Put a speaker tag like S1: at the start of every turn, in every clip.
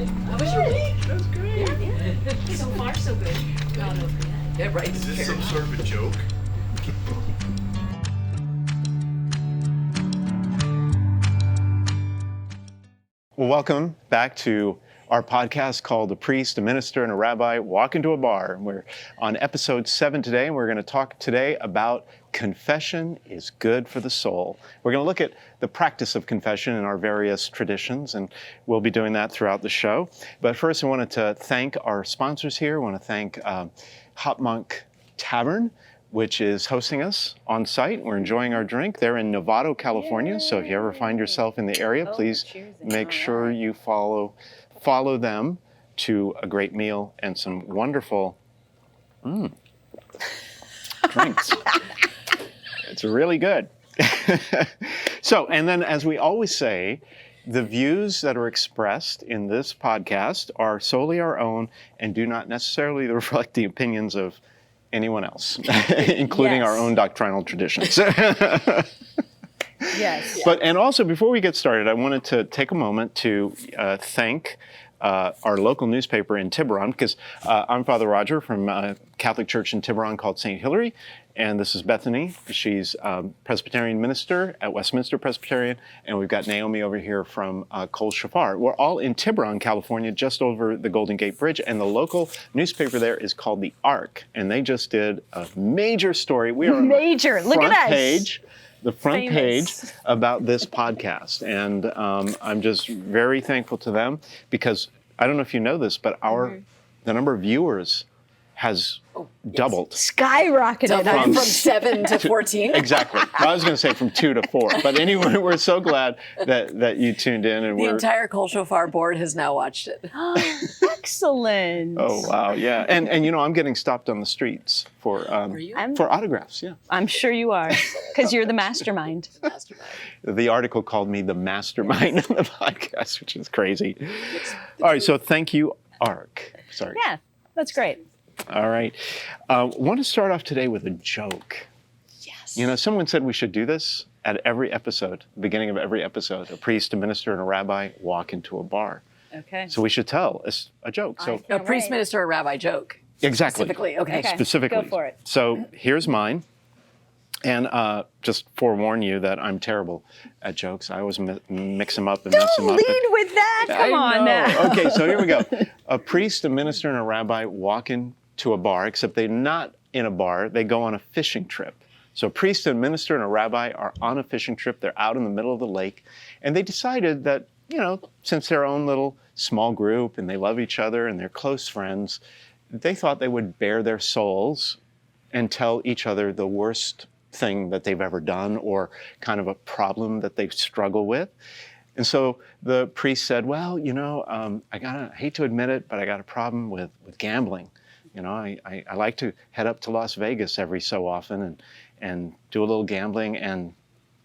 S1: good. How was your week?
S2: That's great.
S1: Yeah. So far, so good. Not over yet. Yeah, right.
S2: Is this some sort of a joke?
S3: Well, welcome back to our podcast called A Priest, a Minister, and a Rabbi Walk into a Bar. We're on episode 7 today, and we're going to talk today about confession is good for the soul. We're going to look at the practice of confession in our various traditions, and we'll be doing that throughout the show. But first, I wanted to thank our sponsors here. I want to thank Hop Monk Tavern, which is hosting us on site. We're enjoying our drink. They're in Novato, California. So if you ever find yourself in the area, please make sure you follow them to a great meal and some wonderful drinks. It's really good. So, and then as we always say, the views that are expressed in this podcast are solely our own and do not necessarily reflect the opinions of anyone else, including our own doctrinal traditions.
S4: Yes.
S3: But, and also, before we get started, I wanted to take a moment to thank our local newspaper in Tiburon, because I'm Father Roger from a Catholic church in Tiburon called St. Hilary, and this is Bethany. She's Presbyterian minister at Westminster Presbyterian, and we've got Naomi over here from Kol Shafar. We're all in Tiburon, California, just over the Golden Gate Bridge, and the local newspaper there is called The Ark, and they just did a major story. We are
S4: major. Look at us.
S3: The front page about this podcast. And I'm just very thankful to them because I don't know if you know this, but the number of viewers has doubled.
S4: Skyrocketed.
S1: From 7 to 14.
S3: Exactly. I was going to say from 2 to 4. But anyway, we're so glad that you tuned in. And
S1: the entire Kol Shofar board has now watched it.
S4: Excellent.
S3: Oh, wow. Yeah. And you know, I'm getting stopped on the streets for autographs. Yeah.
S4: I'm sure you are, because you're the mastermind.
S3: The article called me the mastermind of the podcast, which is crazy. All right. So thank you, Ark. Sorry.
S4: Yeah, that's great.
S3: All right. I want to start off today with a joke.
S1: Yes.
S3: You know, someone said we should do this at every episode, beginning of every episode. A priest, a minister, and a rabbi walk into a bar.
S4: Okay.
S3: So we should tell a joke. So
S1: A priest, minister, or rabbi joke.
S3: exactly.
S1: Specifically, okay.
S3: Specifically.
S4: Go for it.
S3: So here's mine. And just forewarn you that I'm terrible at jokes. I always mix them up and mess them
S4: Don't
S3: up.
S4: lead with that. Come on now.
S3: Okay, so here we go. A priest, a minister, and a rabbi walk into a bar, except they're not in a bar. They go on a fishing trip. So a priest, a minister, and a rabbi are on a fishing trip. They're out in the middle of the lake. And they decided that, you know, since their own little small group and they love each other and they're close friends, they thought they would bare their souls and tell each other the worst thing that they've ever done or kind of a problem that they struggle with. And so the priest said, well, you know, I hate to admit it, but I got a problem with gambling. You know, I like to head up to Las Vegas every so often and do a little gambling. And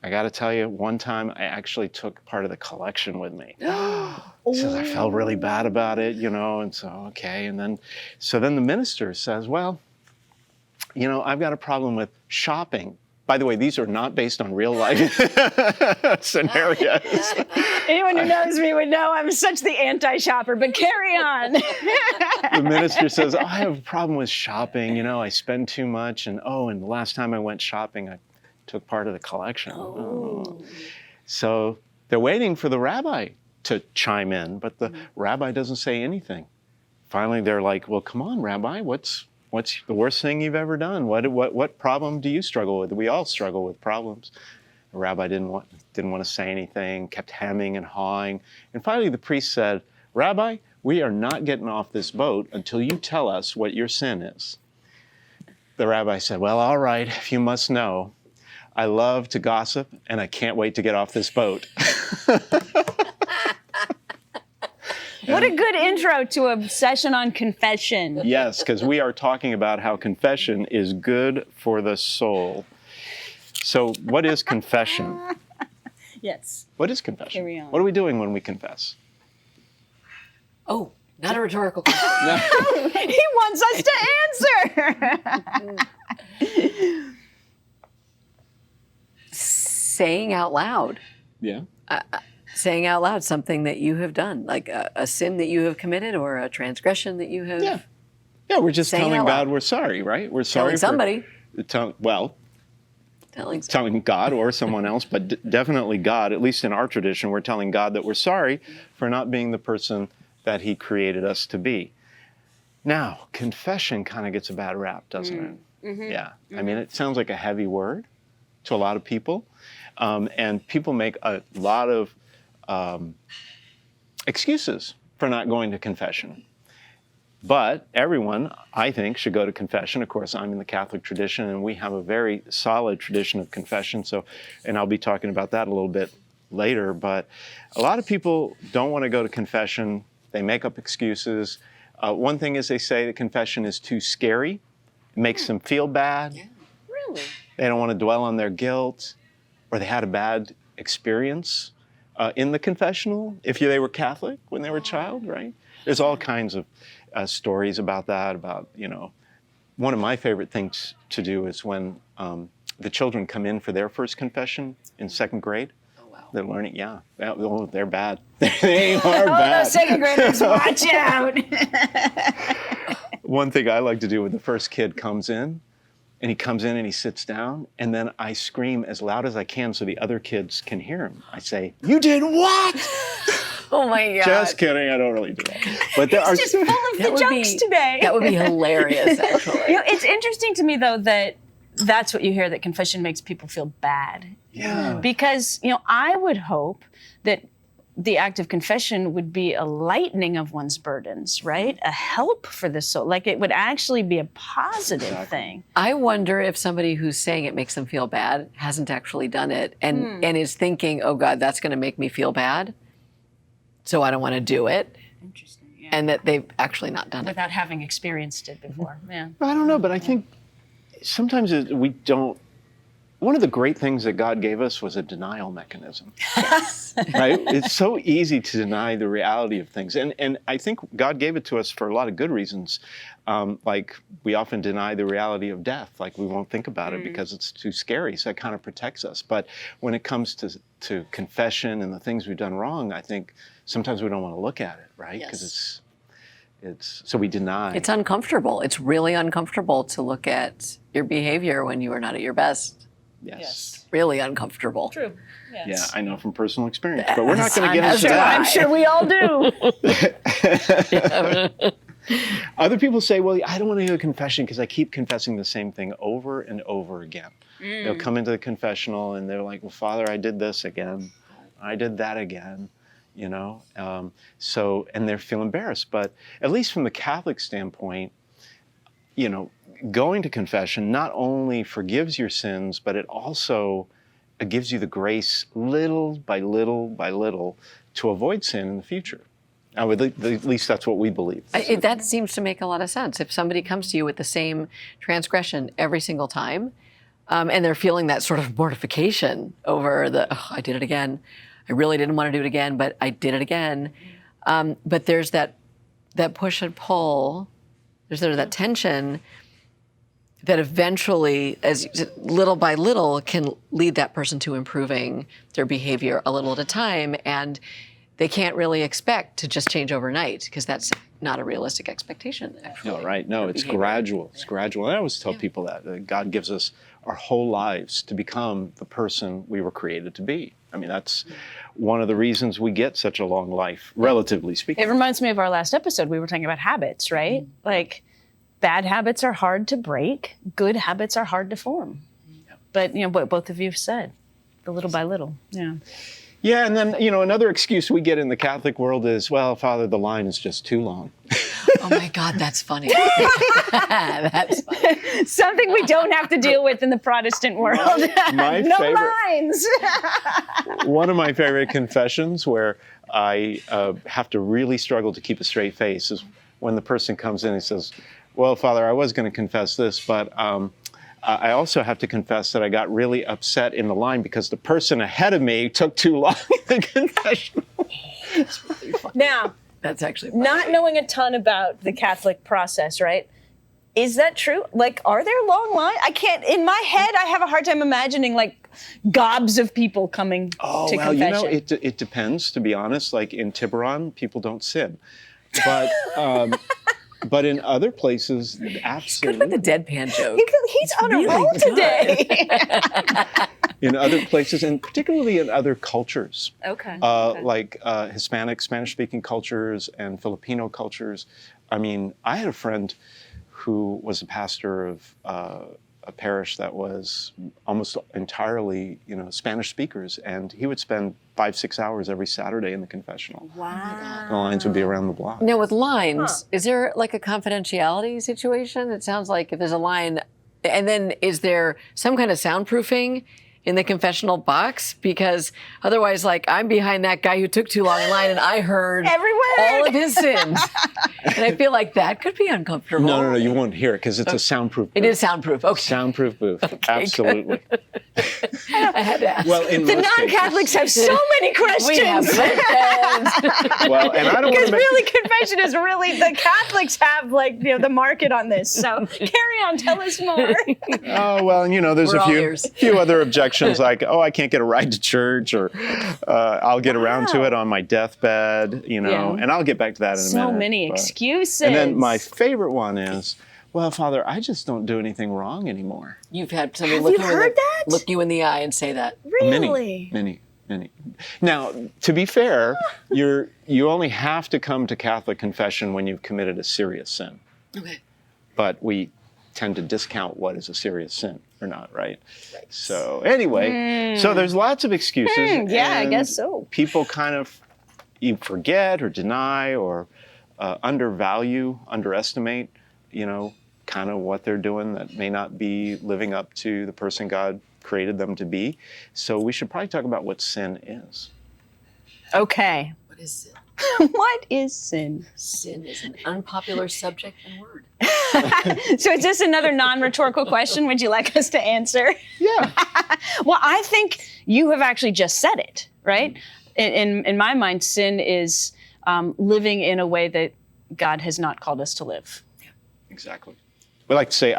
S3: I got to tell you, one time I actually took part of the collection with me. He says, I felt really bad about it, you know, and so, okay. And then the minister says, well, you know, I've got a problem with shopping. By the way, these are not based on real life scenarios.
S4: Anyone who knows me would know I'm such the anti-shopper, but carry on.
S3: The minister says, I have a problem with shopping. You know, I spend too much. And the last time I went shopping, I took part of the collection. Oh. So they're waiting for the rabbi to chime in, but the rabbi doesn't say anything. Finally, they're like, well, come on, Rabbi, what's the worst thing you've ever done? What problem do you struggle with? We all struggle with problems. The rabbi didn't want to say anything, kept hemming and hawing. And finally the priest said, Rabbi, we are not getting off this boat until you tell us what your sin is. The rabbi said, well, all right, if you must know, I love to gossip and I can't wait to get off this boat.
S4: What a good intro to a session on confession.
S3: Yes, because we are talking about how confession is good for the soul. So what is confession?
S4: Yes.
S3: What is confession?
S4: Carry on.
S3: What are we doing when we confess?
S1: Oh, not a rhetorical question.
S4: He wants us to answer.
S1: Saying out loud.
S3: Yeah.
S2: saying out loud something that you have done, like a sin that you have committed or a transgression that you have.
S3: Yeah, we're just
S2: Saying
S3: telling
S2: out
S3: God
S2: loud.
S3: we're sorry, right? We're sorry
S2: Telling somebody.
S3: Telling God or someone else, but definitely God, at least in our tradition, we're telling God that we're sorry for not being the person that he created us to be. Now, confession kind of gets a bad rap, doesn't it?
S4: Mm-hmm.
S3: Yeah. I mean, it sounds like a heavy word to a lot of people. And people make a lot of excuses for not going to confession. But everyone, I think, should go to confession. Of course, I'm in the Catholic tradition, and we have a very solid tradition of confession. And I'll be talking about that a little bit later. But a lot of people don't want to go to confession. They make up excuses. One thing is they say that confession is too scary. It makes them feel bad.
S2: Yeah.
S4: Really?
S3: They don't want to dwell on their guilt, or they had a bad experience in the confessional if they were Catholic when they were a child, right? There's all kinds of stories about that, one of my favorite things to do is when the children come in for their first confession in second grade.
S2: Oh, wow.
S3: They're learning, they're bad. They are bad.
S4: Those second graders, watch out.
S3: One thing I like to do when the first kid comes in, and he comes in and he sits down, and then I scream as loud as I can so the other kids can hear him. I say, "You did what?"
S2: Oh my God.
S3: Just kidding, I don't really do that. But there are
S4: He's just full of the jokes today.
S2: That would be hilarious, actually.
S4: It's interesting to me, though, that that's what you hear, that confession makes people feel bad.
S3: Yeah.
S4: Because, I would hope that the act of confession would be a lightening of one's burdens, right? A help for the soul. Like it would actually be a positive thing.
S2: I wonder if somebody who's saying it makes them feel bad hasn't actually done it and is thinking, oh God, that's going to make me feel bad, so I don't want to do it.
S4: Interesting, yeah.
S2: And that they've actually not done it.
S4: Without having experienced it before, yeah.
S3: I don't know, but I think sometimes we don't. One of the great things that God gave us was a denial mechanism, right? It's so easy to deny the reality of things. And I think God gave it to us for a lot of good reasons. Like we often deny the reality of death, like we won't think about it because it's too scary, so it kind of protects us. But when it comes to confession and the things we've done wrong, I think sometimes we don't want to look at it, right? Because it's so we deny.
S2: It's uncomfortable. It's really uncomfortable to look at your behavior when you are not at your best.
S3: Yes.
S2: Really uncomfortable.
S4: True.
S3: Yeah, I know from personal experience, but we're not going to get into
S4: I'm
S3: that.
S4: sure we all do.
S3: Other people say, well, I don't want to do a confession because I keep confessing the same thing over and over again. They'll come into the confessional and they're like, well, Father, I did this again. I did that again, and they're feeling embarrassed. But at least from the Catholic standpoint, going to confession not only forgives your sins, but it also gives you the grace little by little by little to avoid sin in the future. At least that's what we believe.
S2: That seems to make a lot of sense. If somebody comes to you with the same transgression every single time, and they're feeling that sort of mortification over I did it again. I really didn't want to do it again, but I did it again. But there's that push and pull. There's that tension that eventually, as little by little, can lead that person to improving their behavior a little at a time. And they can't really expect to just change overnight because that's not a realistic expectation, actually.
S3: No, right. No, it's gradual. It's gradual. And I always tell people that God gives us our whole lives to become the person we were created to be. I mean, that's one of the reasons we get such a long life, relatively speaking.
S4: It reminds me of our last episode. We were talking about habits, right? Like, bad habits are hard to break. Good habits are hard to form. But, what both of you have said, the little by little. Yeah.
S3: Yeah, and then, another excuse we get in the Catholic world is, well, Father, the line is just too long.
S2: Oh my God, that's funny. That's funny.
S4: Something we don't have to deal with in the Protestant world. No lines.
S3: One of my favorite confessions where I have to really struggle to keep a straight face is when the person comes in and says, well, Father, I was going to confess this, but I also have to confess that I got really upset in the line because the person ahead of me took too long in the confessional. It's really funny.
S4: Now,
S2: that's actually funny.
S4: Not knowing a ton about the Catholic process, right? Is that true? Like, are there long lines? I can't, in my head, I have a hard time imagining, like, gobs of people coming
S3: Oh,
S4: to
S3: well,
S4: confession?
S3: it depends, to be honest. Like in Tiburon, people don't sin. But but in other places,
S2: Good with
S3: absolutely.
S2: the deadpan joke.
S4: He's on a roll today.
S3: In other places, and particularly in other cultures.
S4: Okay.
S3: Like Hispanic, Spanish-speaking cultures and Filipino cultures. I mean, I had a friend who was a pastor of a parish that was almost entirely, Spanish speakers, and he would spend 5-6 hours every Saturday in the confessional.
S4: Wow.
S3: The lines would be around the block.
S2: Now, with lines, is there like a confidentiality situation? It sounds like if there's a line, and then is there some kind of soundproofing in the confessional box? Because otherwise, like, I'm behind that guy who took too long in line and I heard
S4: Every word.
S2: all of his sins. And I feel like that could be uncomfortable.
S3: No, you won't hear it because it's a soundproof booth.
S2: It is soundproof. Okay.
S3: Soundproof booth. Absolutely.
S2: I had to ask.
S3: Well, in
S4: The
S3: most
S4: non-Catholics have so many questions.
S2: We have questions.
S3: Well, and I don't want
S4: Because
S3: to make...
S4: really, confession is really, the Catholics have, like, the market on this. So carry on, tell us more.
S3: Oh, well, there's
S2: We're
S3: a
S2: all ears.
S3: few other objections like, I can't get a ride to church, or I'll get around to it on my deathbed, and I'll get back to that in a minute.
S4: So many
S3: but-
S4: excuses.
S3: And then my favorite one is, well, Father, I just don't do anything wrong anymore.
S2: You've had somebody
S4: Have
S2: look
S4: you
S2: you,
S4: heard that?
S2: look you in the eye and say that.
S4: Really?
S3: Many. Now, to be fair, you only have to come to Catholic confession when you've committed a serious sin.
S2: Okay.
S3: But we tend to discount what is a serious sin or not, right? So anyway, so there's lots of excuses.
S4: yeah, I
S3: and
S4: guess so.
S3: People kind of forget or deny or underestimate, kind of what they're doing that may not be living up to the person God created them to be. So we should probably talk about what sin is.
S4: Okay.
S2: What is sin?
S4: What is sin?
S2: Sin is an unpopular subject and word.
S4: So is this another non-rhetorical question? Would you like us to answer?
S3: Yeah.
S4: Well, I think you have actually just said it, right? In my mind, sin is living in a way that God has not called us to live.
S3: Exactly. I like to say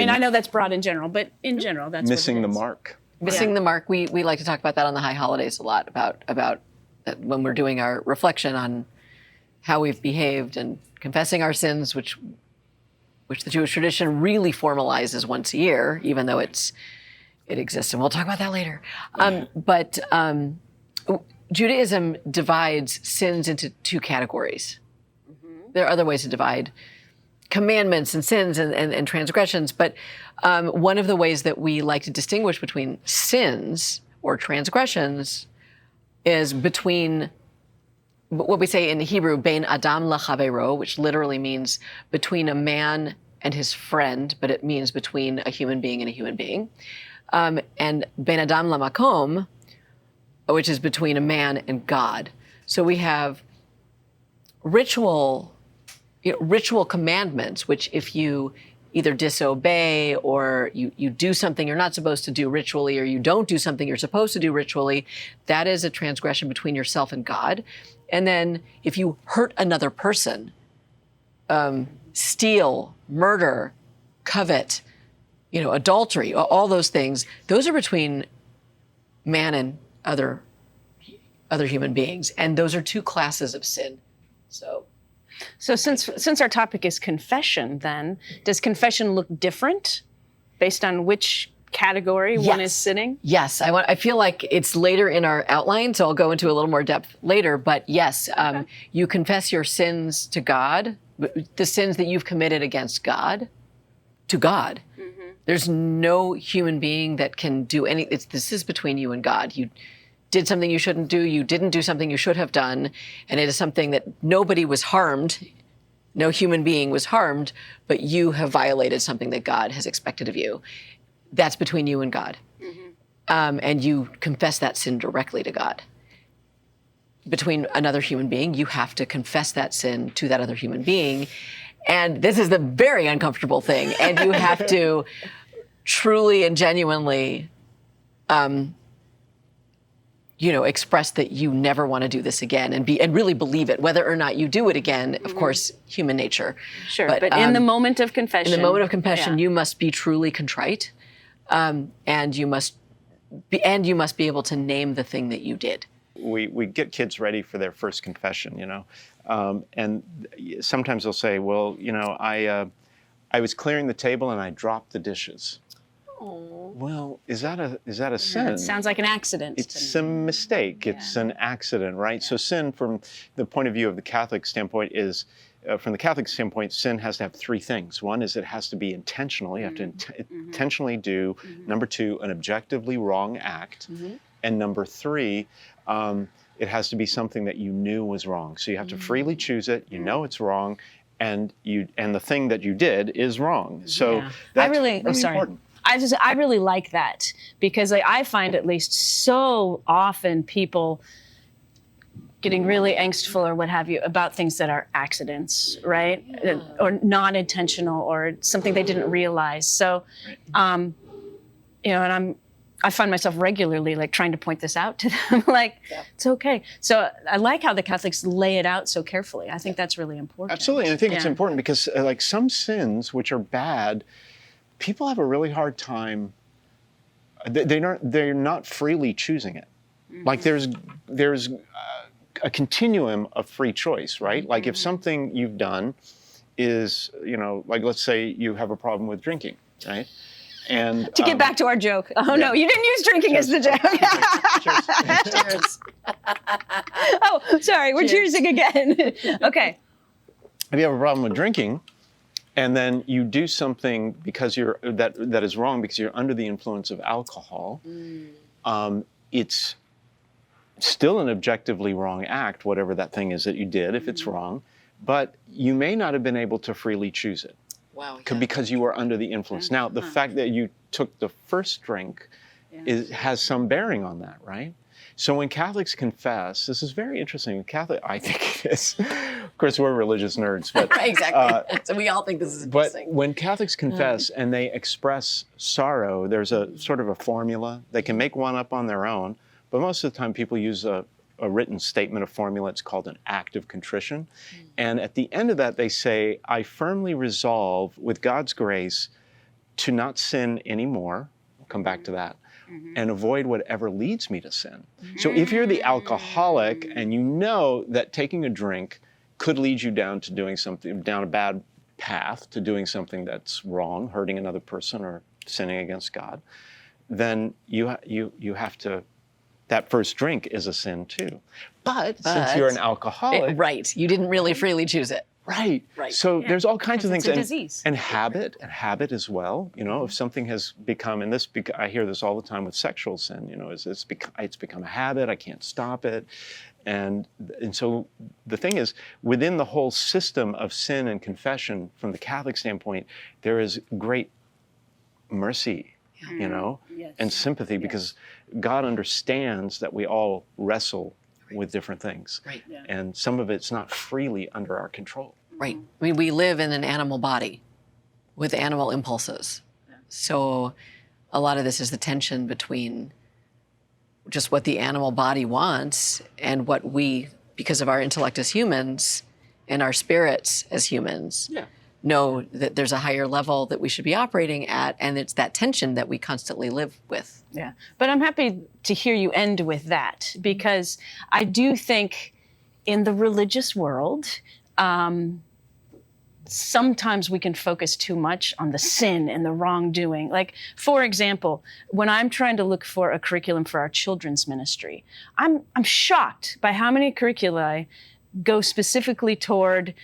S4: I know that's broad in general, but in general, that's
S3: missing
S4: what
S3: the
S4: it is.
S3: mark.
S2: Missing the mark. We like to talk about that on the high holidays a lot, about when we're doing our reflection on how we've behaved and confessing our sins, which the Jewish tradition really formalizes once a year, even though it exists, and we'll talk about that later. But Judaism divides sins into two categories. There are other ways to divide commandments and sins and transgressions, but one of the ways that we like to distinguish between sins or transgressions is between what we say in Hebrew, bein adam lachavero, which literally means between a man and his friend, but it means between a human being and a human being, and bein adam lamakom, which is between a man and God. So we have ritual commandments, which if you either disobey or you do something you're not supposed to do ritually, or you don't do something you're supposed to do ritually, that is a transgression between yourself and God. And then if you hurt another person, steal, murder, covet, adultery, all those things, those are between man and other human beings. And those are two classes of sin.
S4: So since our topic is confession, then, does confession look different based on which category one is sitting?
S2: Yes, I feel like it's later in our outline, so I'll go into a little more depth later. But yes, you confess your sins to God, the sins that you've committed against God, to God. Mm-hmm. There's no human being that can do any. This is between you and God. You did something you shouldn't do. You didn't do something you should have done, and it is something that nobody was harmed. No human being was harmed, but you have violated something that God has expected of you. That's between you and God. Mm-hmm. And you confess that sin directly to God. Between another human being, you have to confess that sin to that other human being. And this is the very uncomfortable thing. And you have to truly and genuinely, express that you never want to do this again, and really believe it, whether or not you do it again. Of course, human nature.
S4: Sure, but in the moment of confession.
S2: In the moment of confession, you must be truly contrite, and you must and you must be able to name the thing that you did.
S3: We get kids ready for their first confession, and sometimes they'll say, well, I was clearing the table and I dropped the dishes.
S2: Oh.
S3: Well, is that a sin?
S4: It sounds like an accident.
S3: It's a mistake. It's an accident, right? So sin, from the point of view of the Catholic standpoint, is from the Catholic standpoint, sin has to have three things. One is it has to be intentional. You have to intentionally do. Number two, an objectively wrong act. And number three, it has to be something that you knew was wrong. So you have to freely choose it. You know it's wrong, and the thing that you did is wrong. So that's really important.
S4: I really like that, because I find, at least, so often people getting really angstful or what have you about things that are accidents, right? Or non-intentional, or something they didn't realize. So, and I find myself regularly trying to point this out to them, it's okay. So I like how the Catholics lay it out so carefully. I think that's really important.
S3: Absolutely, and I think it's important because some sins which are bad, people have a really hard time. They're not freely choosing it. Like there's a continuum of free choice, right? Like if something you've done is, let's say you have a problem with drinking, right? And
S4: to get back to our joke. Oh no, you didn't use drinking as the joke.
S2: Cheers.
S4: Oh, sorry, we're cheersing again. Okay.
S3: If you have a problem with drinking, and then you do something because that is wrong because you're under the influence of alcohol, it's still an objectively wrong act, whatever that thing is that you did, if it's wrong, but you may not have been able to freely choose it.
S2: Wow.
S3: Because you were under the influence. Now, the fact that you took the first drink has some bearing on that, right? So when Catholics confess, this is very interesting. I think it is. Of course, we're religious nerds, but
S2: exactly. So we all think this is interesting.
S3: But when Catholics confess and they express sorrow, there's a sort of a formula. They can make one up on their own, but most of the time people use a written statement of formula. It's called an act of contrition. And at the end of that, they say, I firmly resolve, with God's grace, to not sin anymore. We'll come back to that. And avoid whatever leads me to sin. So if you're the alcoholic and you know that taking a drink could lead you down a bad path, to doing something that's wrong, hurting another person or sinning against God, then you have to. That first drink is a sin too. But since you're an alcoholic...
S2: Right. You didn't really freely choose it.
S3: Right. So there's all kinds of things.
S4: It's a disease.
S3: And habit as well. If something has become, I hear this all the time with sexual sin, it's become a habit, I can't stop it. And so the thing is, within the whole system of sin and confession, from the Catholic standpoint, there is great mercy, and sympathy, because God understands that we all wrestle with different things.
S2: Right.
S3: And some of it's not freely under our control.
S2: Right. I mean, we live in an animal body with animal impulses. So a lot of this is the tension between just what the animal body wants and what we, because of our intellect as humans and our spirits as humans, know that there's a higher level that we should be operating at, and it's that tension that we constantly live with.
S4: Yeah, but I'm happy to hear you end with that, because I do think in the religious world, sometimes we can focus too much on the sin and the wrongdoing. Like, for example, when I'm trying to look for a curriculum for our children's ministry, I'm shocked by how many curricula go specifically toward,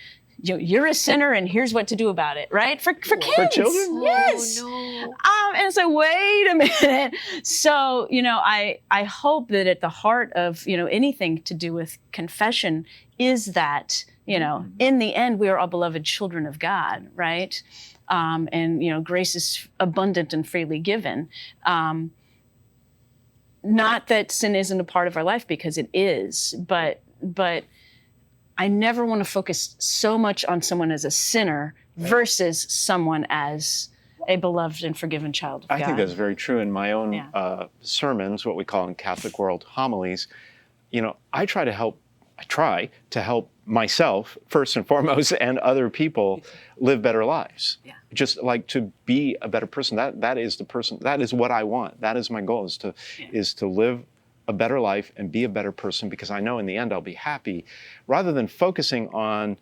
S4: you're a sinner and here's what to do about it, right? For kids.
S3: For children?
S4: Yes.
S2: Oh, no.
S4: And it's like, wait a minute. So, I hope that at the heart of, anything to do with confession is that, in the end, we are all beloved children of God, right? And, grace is abundant and freely given. Not that sin isn't a part of our life, because it is, but I never want to focus so much on someone as a sinner versus someone as a beloved and forgiven child of God.
S3: I think that's very true. In my own sermons, what we call in Catholic world homilies, I try to help myself, first and foremost, and other people live better lives.
S2: Yeah.
S3: Just like to be a better person. That is the person. That is what I want. That is my goal, is to live a better life and be a better person, because I know in the end I'll be happy, rather than focusing on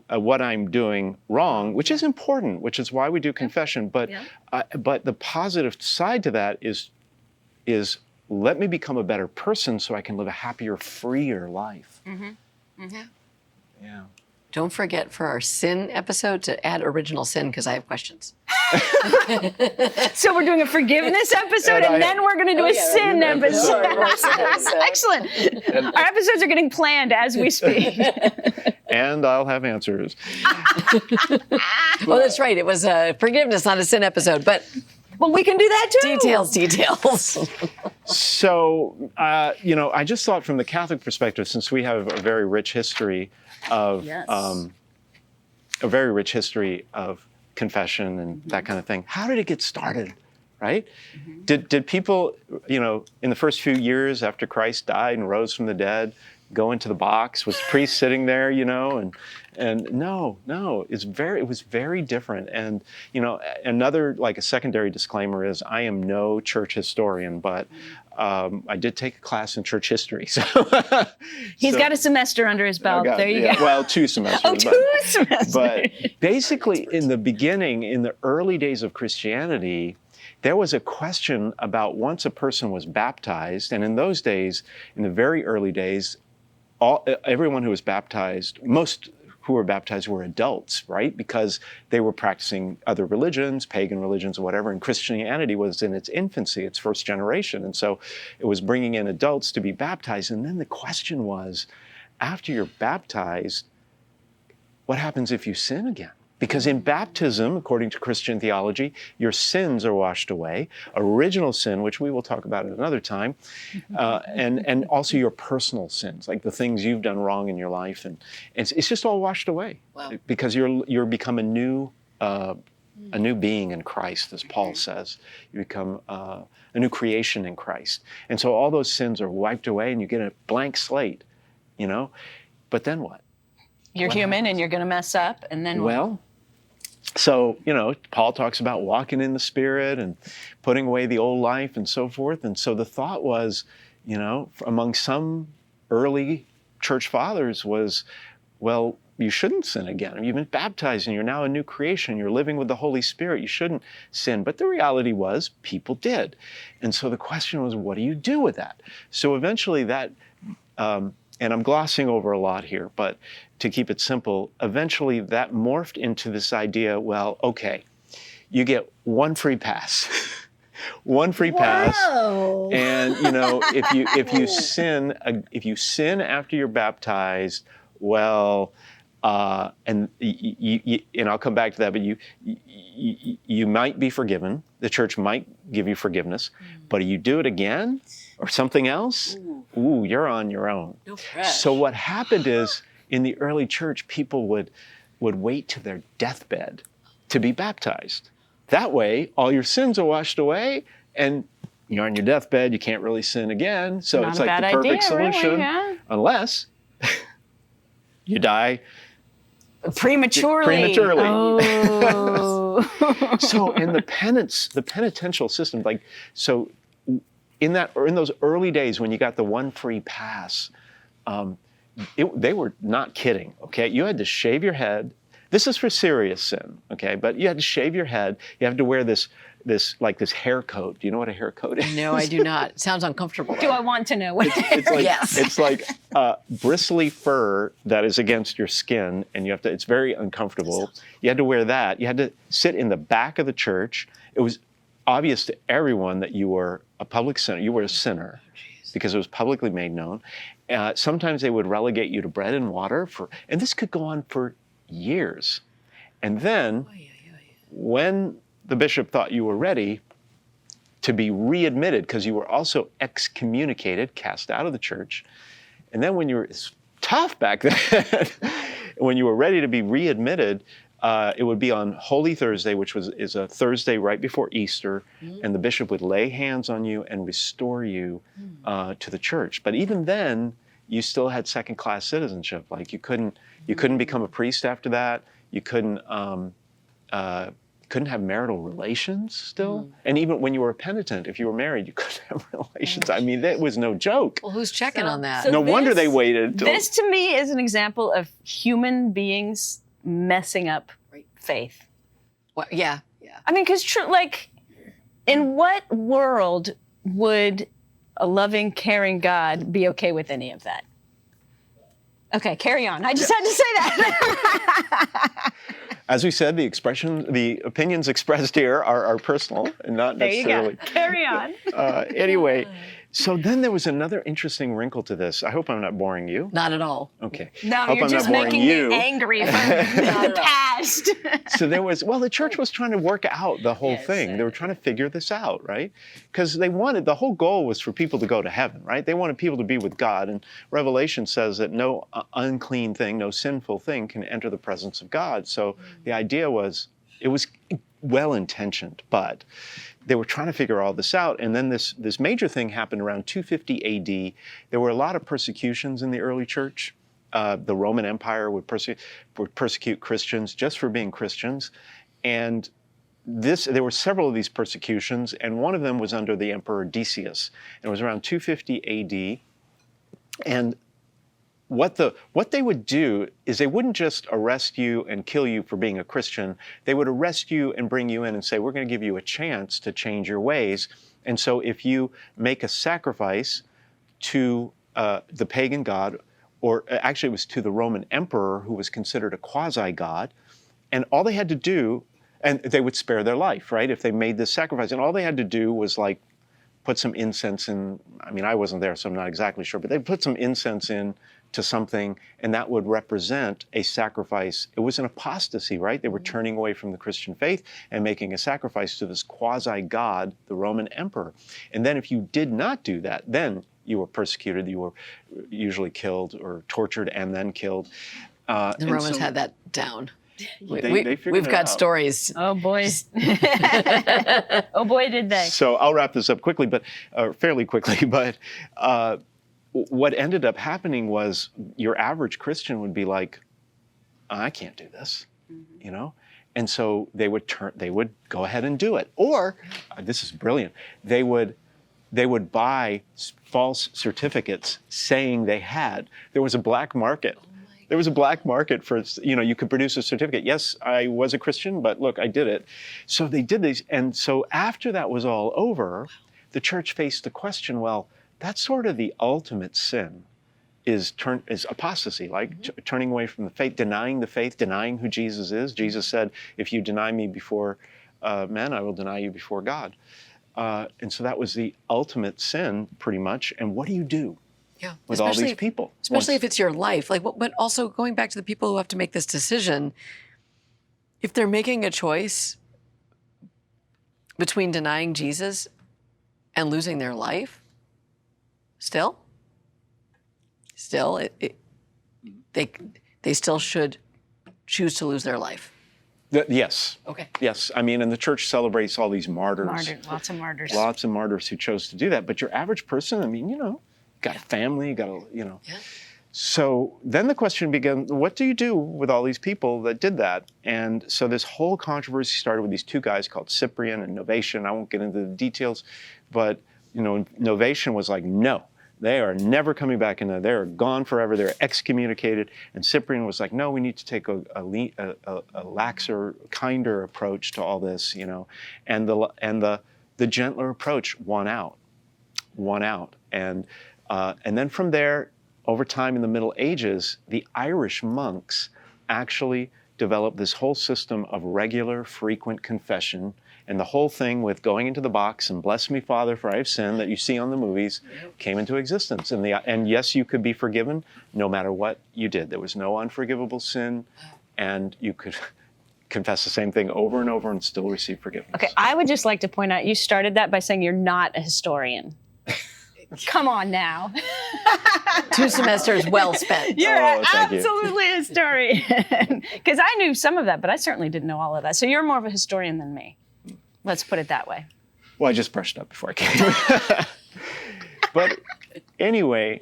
S3: what I'm doing wrong, which is important, which is why we do confession. But but the positive side to that is let me become a better person so I can live a happier, freer life. Yeah.
S2: Don't forget for our sin episode to add original sin, because I have questions.
S4: So we're doing a forgiveness episode, and then we're going to do a sin episode. Excellent. Our episodes are getting planned as we speak.
S3: And I'll have answers.
S2: Oh, that's right. It was a forgiveness, not a sin episode, but
S4: Well, we can do that too.
S2: details.
S3: So, I just thought from the Catholic perspective, since we have a very rich history of confession and that kind of thing. How did it get started, right? Did people, in the first few years after Christ died and rose from the dead, go into the box? Was the priest sitting there, and no, it was very different. And, another, like a secondary disclaimer is I am no church historian, but I did take a class in church history. So
S4: He's got a semester under his belt. There you go.
S3: Well, 2 semesters.
S4: Oh, 2 semesters.
S3: But basically, in the beginning, in the early days of Christianity, there was a question about once a person was baptized, and in those days, in the very early days, everyone who was baptized, most who were baptized were adults, right? Because they were practicing other religions, pagan religions or whatever, and Christianity was in its infancy, its first generation. And so it was bringing in adults to be baptized. And then the question was, after you're baptized, what happens if you sin again? Because in baptism, according to Christian theology, your sins are washed away. Original sin, which we will talk about at another time, and also your personal sins, like the things you've done wrong in your life, and it's just all washed away.
S2: Wow.
S3: Because you're become a new being in Christ, as Paul says. You become a new creation in Christ, and so all those sins are wiped away, and you get a blank slate, But then what?
S4: You're human, and you're going to mess up, and then
S3: what? So, Paul talks about walking in the Spirit and putting away the old life and so forth. And so the thought was, among some early church fathers was, well, you shouldn't sin again. You've been baptized and you're now a new creation. You're living with the Holy Spirit. You shouldn't sin. But the reality was people did. And so the question was, what do you do with that? So eventually that, and I'm glossing over a lot here, but to keep it simple, eventually that morphed into this idea, well, okay, you get one free pass. One free pass. And if you sin after you're baptized, well, and I'll come back to that, but you might be forgiven. The church might give you forgiveness, but you do it again or something else, ooh, you're on your own.
S2: No pressure.
S3: So what happened is, in the early church, people would wait to their deathbed to be baptized. That way, all your sins are washed away, and you're on your deathbed. You can't really sin again. So
S4: Not
S3: it's
S4: a
S3: like
S4: bad
S3: the perfect
S4: idea,
S3: solution,
S4: really, yeah.
S3: unless you die
S4: prematurely. Oh.
S3: So in the penitential system, in those early days when you got the one free pass, they were not kidding, okay? You had to shave your head. This is for serious sin, okay? But you had to shave your head. You had to wear this hair coat. Do you know what a hair coat is?
S2: No, I do not. It sounds uncomfortable.
S4: Do I want to know what
S3: It's like,
S2: Yes.
S3: It's like bristly fur that is against your skin, and it's very uncomfortable. You had to wear that. You had to sit in the back of the church. It was obvious to everyone that you were a public sinner. You were a sinner because it was publicly made known. Sometimes they would relegate you to bread and water and this could go on for years. And then when the bishop thought you were ready to be readmitted, because you were also excommunicated, cast out of the church, and then when you were, it's tough back then, when you were ready to be readmitted, it would be on Holy Thursday, which is a Thursday right before Easter, and the bishop would lay hands on you and restore you to the church. But even then, you still had second-class citizenship. Like you couldn't become a priest after that. You couldn't have marital relations still. And even when you were a penitent, if you were married, you couldn't have relations. I mean, that was no joke.
S2: Well, who's checking on that?
S4: so
S3: No wonder they waited.
S4: This to me is an example of human beings messing up faith.
S2: Well, yeah.
S4: I mean, because like, in what world would a loving, caring God be okay with any of that? Okay, carry on. I just had to say that.
S3: As we said, the opinions expressed here are personal and not necessarily.
S4: There you go. Carry on.
S3: Anyway, so then there was another interesting wrinkle to this. I hope I'm not boring you.
S2: Not at all.
S3: Okay.
S4: No,
S3: hope
S4: you're
S3: I'm
S4: just
S3: not boring
S4: making
S3: you.
S4: me angry from the past.
S3: So the church was trying to work out the whole thing. They were trying to figure this out, right? Because the whole goal was for people to go to heaven, right? They wanted people to be with God. And Revelation says that no unclean thing, no sinful thing can enter the presence of God. So the idea was, it was well-intentioned, but they were trying to figure all this out. And then this major thing happened around 250 AD. There were a lot of persecutions in the early church. The Roman Empire would persecute Christians just for being Christians. And there were several of these persecutions, and one of them was under the Emperor Decius. And it was around 250 AD. And what they would do is they wouldn't just arrest you and kill you for being a Christian. They would arrest you and bring you in and say, we're going to give you a chance to change your ways. And so if you make a sacrifice to the pagan god, or actually it was to the Roman emperor, who was considered a quasi-god, and all they had to do, and they would spare their life, right, if they made this sacrifice. And all they had to do was like put some incense in. I mean, I wasn't there, so I'm not exactly sure, but they put some incense in to something, and that would represent a sacrifice. It was an apostasy, right? They were turning away from the Christian faith and making a sacrifice to this quasi-god, the Roman emperor. And then if you did not do that, then you were persecuted. You were usually killed or tortured and then killed.
S2: The Romans had that down.
S3: They
S2: We've got stories.
S4: Oh, boy. Oh, boy, did they.
S3: So I'll wrap this up quickly, fairly quickly. But what ended up happening was your average Christian would be like, I can't do this, you know? And so they would go ahead and do it. Or, this is brilliant, they would buy false certificates saying they had. There was a black market. There was a black market for, you could produce a certificate. Yes, I was a Christian, but look, I did it. So they did these. And so after that was all over, the church faced the question, well, that's sort of the ultimate sin, is apostasy, like turning away from the faith, denying the faith, denying who Jesus is. Jesus said, if you deny me before men, I will deny you before God. And so that was the ultimate sin, pretty much. And what do you do with all these people?
S2: Especially if it's your life. But also going back to the people who have to make this decision, if they're making a choice between denying Jesus and losing their life, still, they still should choose to lose their life.
S3: Yes.
S2: Okay.
S3: Yes. I mean, and the church celebrates all these martyrs.
S4: Lots of martyrs.
S3: Lots of martyrs who chose to do that. But your average person, I mean, got a family, Yeah. So then the question began, what do you do with all these people that did that? And so this whole controversy started with these two guys called Cyprian and Novatian. I won't get into the details, but Novatian was like, no, they are never coming back in there. They're gone forever. They're excommunicated. And Cyprian was like, no, we need to take a laxer, kinder approach to all this, And the gentler approach won out. And then from there, over time in the Middle Ages, the Irish monks actually developed this whole system of regular, frequent confession. And the whole thing with going into the box and bless me, Father, for I have sinned that you see on the movies came into existence. And yes, you could be forgiven no matter what you did. There was no unforgivable sin, and you could confess the same thing over and over and still receive forgiveness.
S4: Okay, I would just like to point out, you started that by saying you're not a historian. Come on now.
S2: 2 semesters well spent.
S4: You're
S3: thank you.
S4: absolutely a historian. Because I knew some of that, but I certainly didn't know all of that. So you're more of a historian than me. Let's put it that way.
S3: Well, I just brushed up before I came. But Anyway,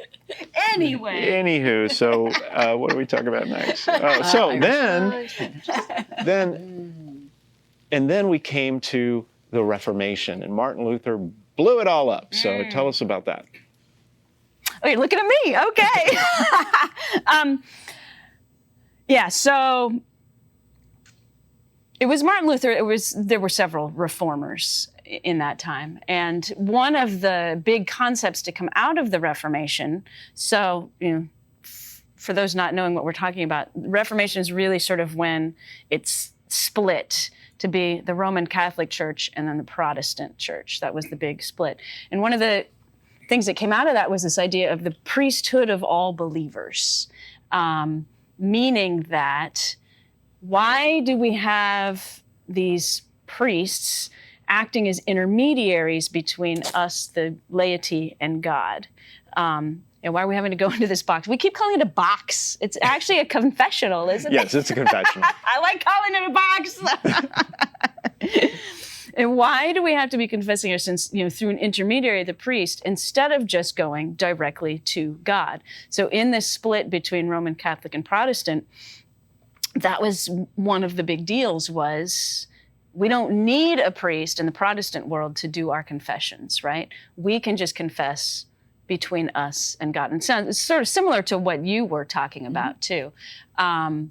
S3: anywho, so what are we talking about next? Then we came to the Reformation, and Martin Luther blew it all up. So tell us about that.
S4: Oh, you're looking at me. Okay. So it was Martin Luther. There were several reformers in that time. And one of the big concepts to come out of the Reformation, so, for those not knowing what we're talking about, Reformation is really sort of when it's split to be the Roman Catholic Church and then the Protestant Church. That was the big split. And one of the things that came out of that was this idea of the priesthood of all believers, meaning that why do we have these priests acting as intermediaries between us, the laity, and God? And why are we having to go into this box? We keep calling it a box. It's actually a confessional, isn't it?
S3: Yes, it's a confessional.
S4: I like calling it a box. And why do we have to be confessing our sins, through an intermediary, the priest, instead of just going directly to God? So in this split between Roman Catholic and Protestant, that was one of the big deals, was we don't need a priest in the Protestant world to do our confessions, right? We can just confess between us and God. And so it's sort of similar to what you were talking about too. And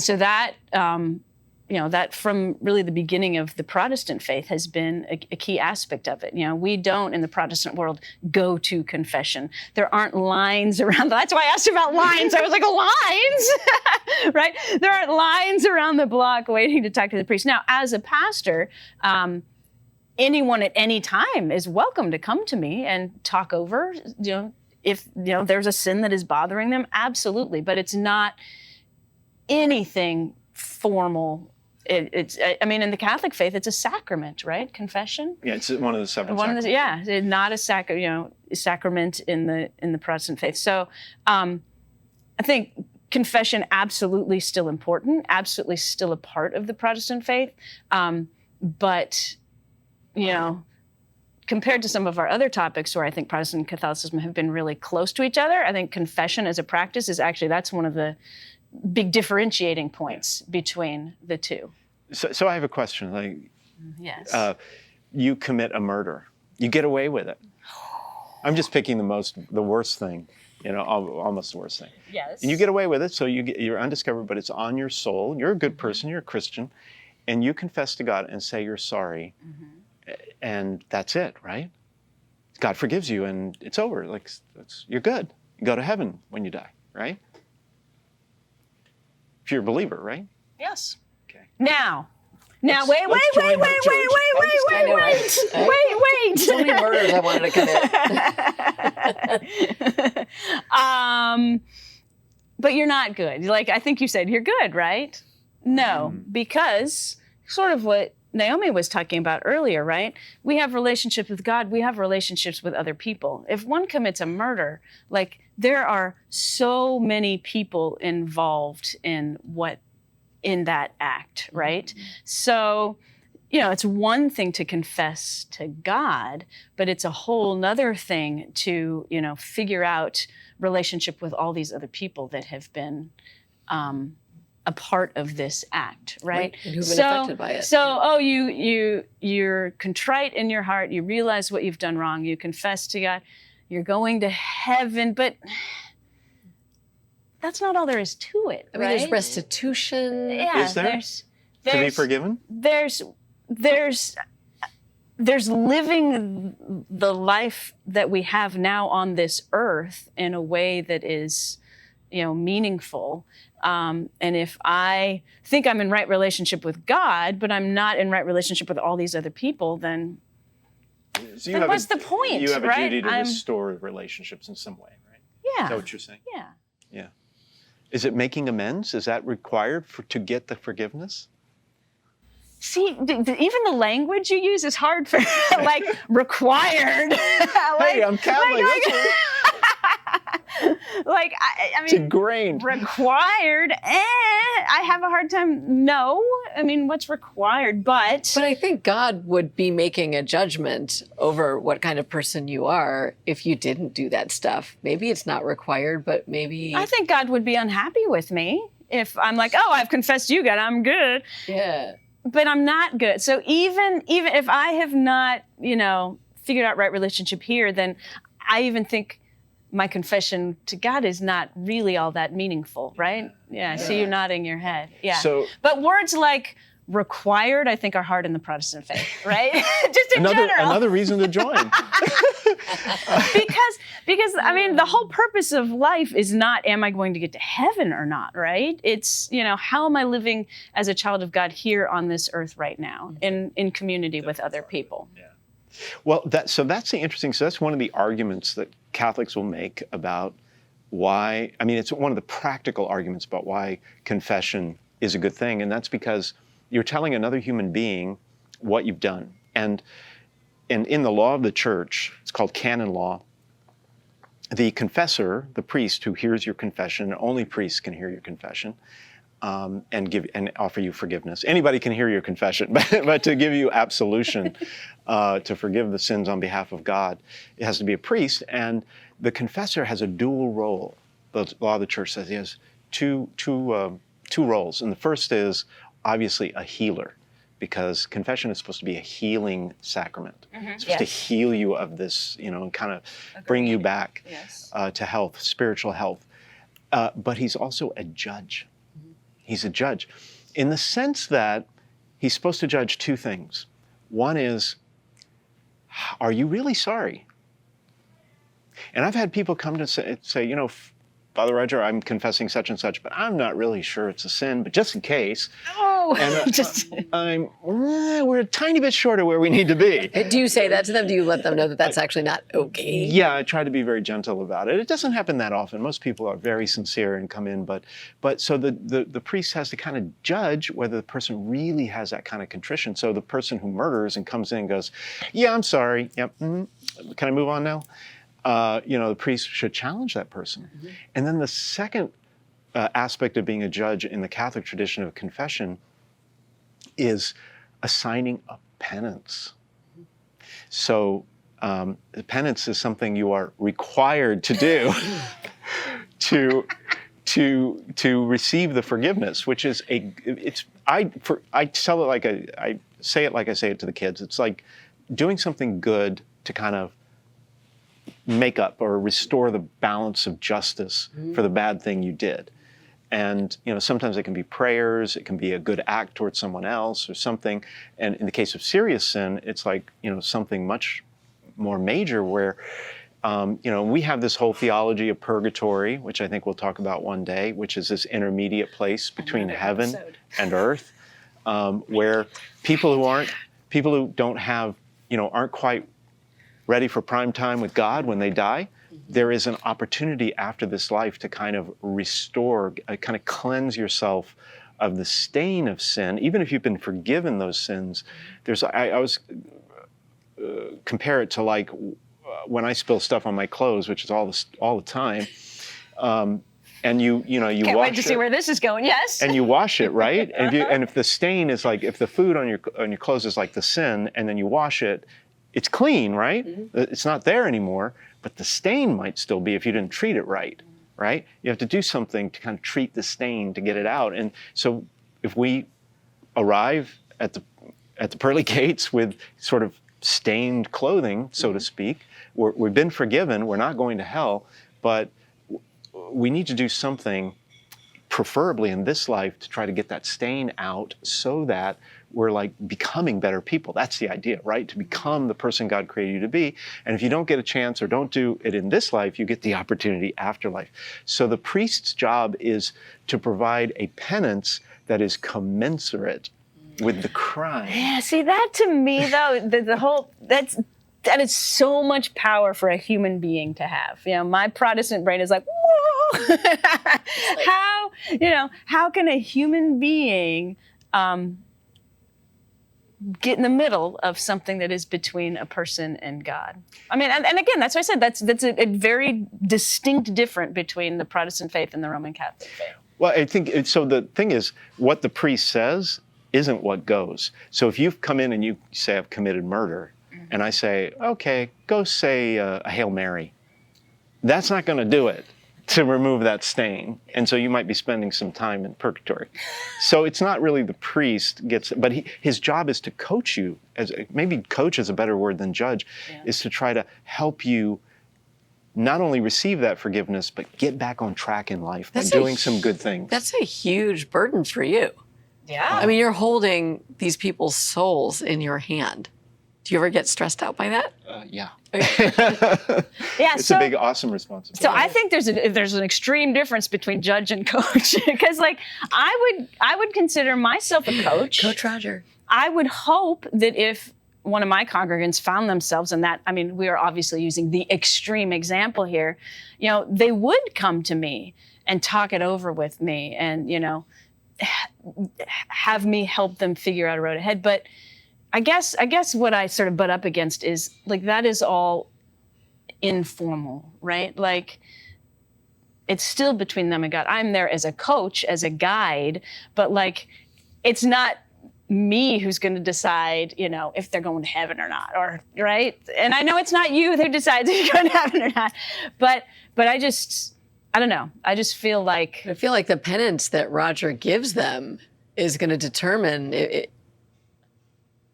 S4: so that, that from really the beginning of the Protestant faith has been a key aspect of it. We don't, in the Protestant world, go to confession. There aren't lines around. That's why I asked about lines. I was like, lines, right? There aren't lines around the block waiting to talk to the priest. Now, as a pastor, anyone at any time is welcome to come to me and talk over, if there's a sin that is bothering them, absolutely. But it's not anything formal. It's in the Catholic faith, it's a sacrament, right? Confession.
S3: Yeah, it's one of the seven sacraments.
S4: Not a sacrament in the Protestant faith. So, I think confession absolutely still important, absolutely still a part of the Protestant faith, but compared to some of our other topics where I think Protestant and Catholicism have been really close to each other, I think confession as a practice is actually, that's one of the big differentiating points between the two.
S3: So I have a question.
S4: Yes.
S3: You commit a murder. You get away with it. I'm just picking the worst thing, almost the worst thing.
S4: Yes.
S3: And you get away with it, so you're undiscovered, but it's on your soul. You're a good person. You're a Christian. And you confess to God and say you're sorry. And that's it, right? God forgives you and it's over. You're good. You go to heaven when you die, right? If you're a believer, right?
S4: Yes.
S3: Okay.
S4: Now, wait.
S2: So many murders I wanted to commit.
S4: But you're not good. I think you said you're good, right? No, because sort of what Naomi was talking about earlier, right? We have relationships with God. We have relationships with other people. If one commits a murder, there are so many people involved in that act, right? So, it's one thing to confess to God, but it's a whole nother thing to, figure out relationship with all these other people that have been a part of this act, right?
S2: And who've been affected by it.
S4: So, you're contrite in your heart. You realize what you've done wrong. You confess to God. You're going to heaven, but that's not all there is to it, right?
S2: There's restitution.
S4: Yeah,
S3: is there? To be forgiven?
S4: There's living the life that we have now on this earth in a way that is, meaningful. And if I think I'm in right relationship with God, but I'm not in right relationship with all these other people, then what's the point?
S3: You have a
S4: right?
S3: duty to restore relationships in some way, right?
S4: Yeah.
S3: Is that what you're saying?
S4: Yeah.
S3: Yeah. Is it making amends? Is that required to get the forgiveness?
S4: See, even the language you use is hard for, required.
S3: Hey, I'm Catholic.
S4: Like, I
S3: It's
S4: mean,
S3: ingrained.
S4: required. I have a hard time. No, I mean, what's required? But
S2: I think God would be making a judgment over what kind of person you are if you didn't do that stuff. Maybe it's not required, but maybe.
S4: I think God would be unhappy with me if I'm like, oh, I've confessed you, God, I'm good.
S2: Yeah.
S4: But I'm not good. So even if I have not, figured out right relationship here, then I even think my confession to God is not really all that meaningful, right? Yeah, I see you nodding your head. Yeah. But words like required, I think, are hard in the Protestant faith, right? Just in general.
S3: Another reason to join.
S4: because I mean, the whole purpose of life is not, am I going to get to heaven or not, right? It's, how am I living as a child of God here on this earth right now in community with other people?
S3: Yeah. Well, that's the interesting. So that's one of the arguments that Catholics will make about why. I mean, it's one of the practical arguments about why confession is a good thing, and that's because you're telling another human being what you've done. And in the law of the Church, it's called canon law. The confessor, the priest who hears your confession, only priests can hear your confession. And offer you forgiveness. Anybody can hear your confession, but to give you absolution, to forgive the sins on behalf of God, it has to be a priest. And the confessor has a dual role. The law of the Church says he has two roles. And the first is obviously a healer, because confession is supposed to be a healing sacrament. It's supposed to heal you of this, and kind of bring you back to health, spiritual health. But he's also a judge. He's a judge in the sense that he's supposed to judge two things. One is, are you really sorry? And I've had people come to say, Father Roger, I'm confessing such and such, but I'm not really sure it's a sin, but just in case.
S4: Oh,
S3: and we're a tiny bit short of where we need to be.
S2: Do you say that to them? Do you let them know that that's actually not okay?
S3: Yeah, I try to be very gentle about it. It doesn't happen that often. Most people are very sincere and come in, but so the priest has to kind of judge whether the person really has that kind of contrition. So the person who murders and comes in and goes, yeah, I'm sorry. Yep. Can I move on now? The priest should challenge that person. Mm-hmm. And then the second aspect of being a judge in the Catholic tradition of confession is assigning a penance. So penance is something you are required to do to receive the forgiveness, which is I tell it like I say it like I say it to the kids. It's like doing something good to kind of make up or restore the balance of justice for the bad thing you did. And, sometimes it can be prayers, it can be a good act towards someone else or something. And in the case of serious sin, it's like, something much more major where, we have this whole theology of purgatory, which I think we'll talk about one day, which is this intermediate place between heaven and earth, where people who don't have, aren't quite ready for prime time with God when they die, there is an opportunity after this life to kind of restore, kind of cleanse yourself of the stain of sin. Even if you've been forgiven those sins, I always compare it to like when I spill stuff on my clothes, which is all the time, and you
S4: Can't
S3: wash
S4: wait to see where this is going. Yes.
S3: And you wash it, right? And if the stain is like, if the food on your clothes is like the sin, and then you wash it, it's clean, right? Mm-hmm. It's not there anymore, but the stain might still be if you didn't treat it right? You have to do something to kind of treat the stain to get it out. And so if we arrive at the pearly gates with sort of stained clothing, so to speak, we've been forgiven, we're not going to hell, but we need to do something, preferably in this life, to try to get that stain out so that we're like becoming better people. That's the idea, right? To become the person God created you to be. And if you don't get a chance or don't do it in this life, you get the opportunity after life. So the priest's job is to provide a penance that is commensurate with the crime.
S4: Yeah, see, that to me, though, the whole, that is so much power for a human being to have. My Protestant brain is like, whoa! how can a human being get in the middle of something that is between a person and God. I mean, and again, that's why I said that's a very distinct difference between the Protestant faith and the Roman Catholic faith.
S3: Well, I think so. The thing is, what the priest says isn't what goes. So if you've come in and you say I've committed murder, and I say, okay, go say a Hail Mary, that's not going to do it to remove that stain. And so you might be spending some time in purgatory. So it's not really the priest but his job is to coach you, maybe coach is a better word than judge, is to try to help you not only receive that forgiveness, but get back on track in life by doing some good things.
S2: That's a huge burden for you.
S4: Yeah.
S2: I mean, you're holding these people's souls in your hand. Do you ever get stressed out by that?
S3: Yeah.
S4: Yeah,
S3: it's a big, awesome responsibility.
S4: So I think there's an extreme difference between judge and coach, because like I would consider myself a coach.
S2: Coach Roger.
S4: I would hope that if one of my congregants found themselves in that, I mean, we are obviously using the extreme example here, you know, they would come to me and talk it over with me and, you know, have me help them figure out a road ahead. But I guess what I sort of butt up against is like that is all informal, right? Like it's still between them and God. I'm there as a coach, as a guide, but like it's not me who's going to decide, you know, if they're going to heaven or not, or right. And I know it's not you who decides if you're going to heaven or not, but I don't know. I just feel like
S2: the penance that Roger gives them is going to determine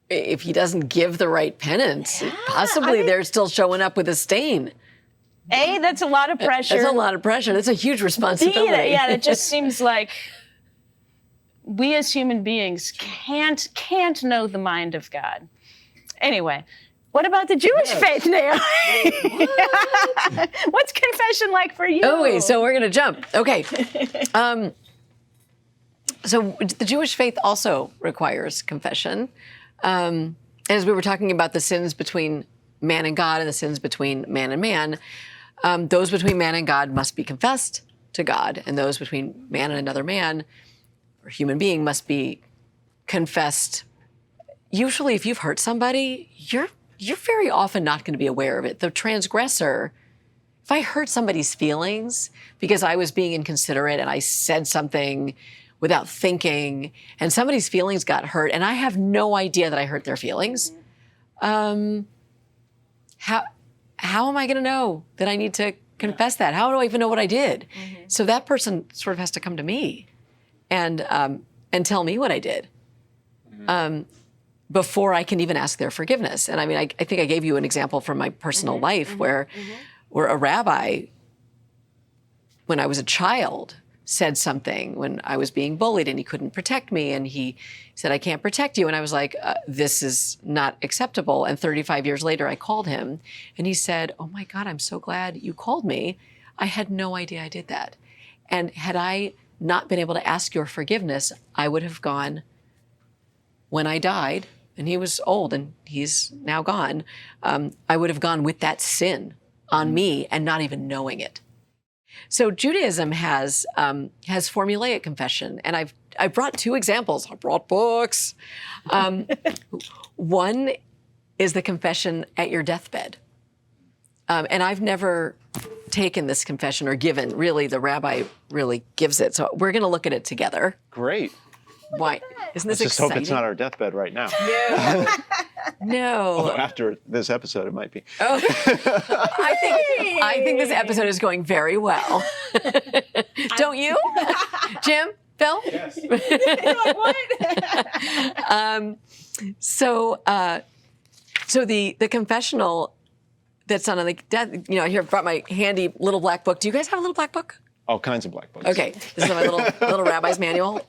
S2: if he doesn't give the right penance, possibly they're still showing up with a stain.
S4: A, that's a lot of pressure.
S2: That's a lot of pressure. That's a huge responsibility.
S4: B, yeah, it just seems like we as human beings can't know the mind of God. Anyway, what about the Jewish faith, Naomi? What's confession like for you?
S2: Oh, wait, so we're going to jump. Okay. So the Jewish faith also requires confession. As we were talking about the sins between man and God and the sins between man and man, those between man and God must be confessed to God, and those between man and another man or human being must be confessed. Usually, if you've hurt somebody, you're very often not going to be aware of it. The transgressor, if I hurt somebody's feelings because I was being inconsiderate and I said something without thinking, and somebody's feelings got hurt, and I have no idea that I hurt their feelings, how am I going to know that I need to confess that? How do I even know what I did? Mm-hmm. So that person sort of has to come to me and tell me what I did before I can even ask their forgiveness. And I mean, I think I gave you an example from my personal life where a rabbi, when I was a child, said something when I was being bullied and he couldn't protect me. And he said, I can't protect you. And I was like, this is not acceptable. And 35 years later, I called him and he said, oh my God, I'm so glad you called me. I had no idea I did that. And had I not been able to ask your forgiveness, I would have gone when I died, and he was old and he's now gone. I would have gone with that sin on me and not even knowing it. So Judaism has formulaic confession, and I've brought two examples. I brought books. One is the confession at your deathbed, and I've never taken this confession or given. Really, the rabbi really gives it. So we're going to look at it together.
S3: Great.
S2: Why? Isn't this
S3: Let's just
S2: exciting?
S3: hope it's not our deathbed right now.
S2: No.
S3: Although after this episode, it might be.
S2: Oh. I think this episode is going very well. Don't you? Jim? Phil?
S3: Yes.
S4: You're like, what?
S2: So the confessional that's on the death, here I brought my handy little black book. Do you guys have a little black book?
S3: All kinds of black books.
S2: Okay. This is my little rabbi's manual.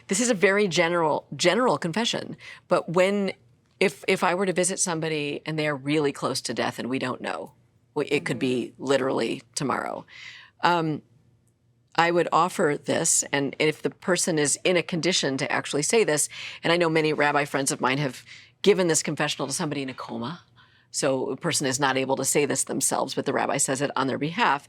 S2: This is a very general confession, but if I were to visit somebody and they are really close to death and we don't know, it could be literally tomorrow, I would offer this, and if the person is in a condition to actually say this, and I know many rabbi friends of mine have given this confessional to somebody in a coma, So a person is not able to say this themselves, but the rabbi says it on their behalf.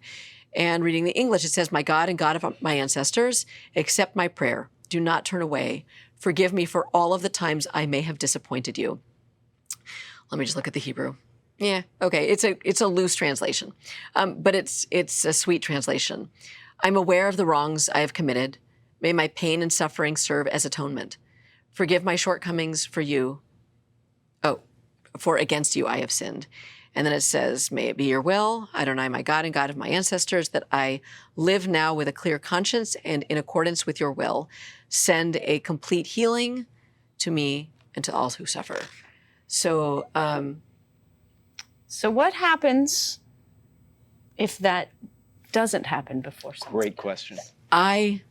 S2: And reading the English, it says, "My God and God of my ancestors, accept my prayer. Do not turn away. Forgive me for all of the times I may have disappointed you." Let me just look at the Hebrew. Yeah, okay, it's a loose translation, but it's a sweet translation. "I'm aware of the wrongs I have committed. May my pain and suffering serve as atonement. Forgive my shortcomings for against you I have sinned." And then it says, "May it be your will, Adonai, my God and God of my ancestors, that I live now with a clear conscience and in accordance with your will. Send a complete healing to me and to all who suffer." So,
S4: So what happens if that doesn't happen before something?
S3: Great question.
S2: I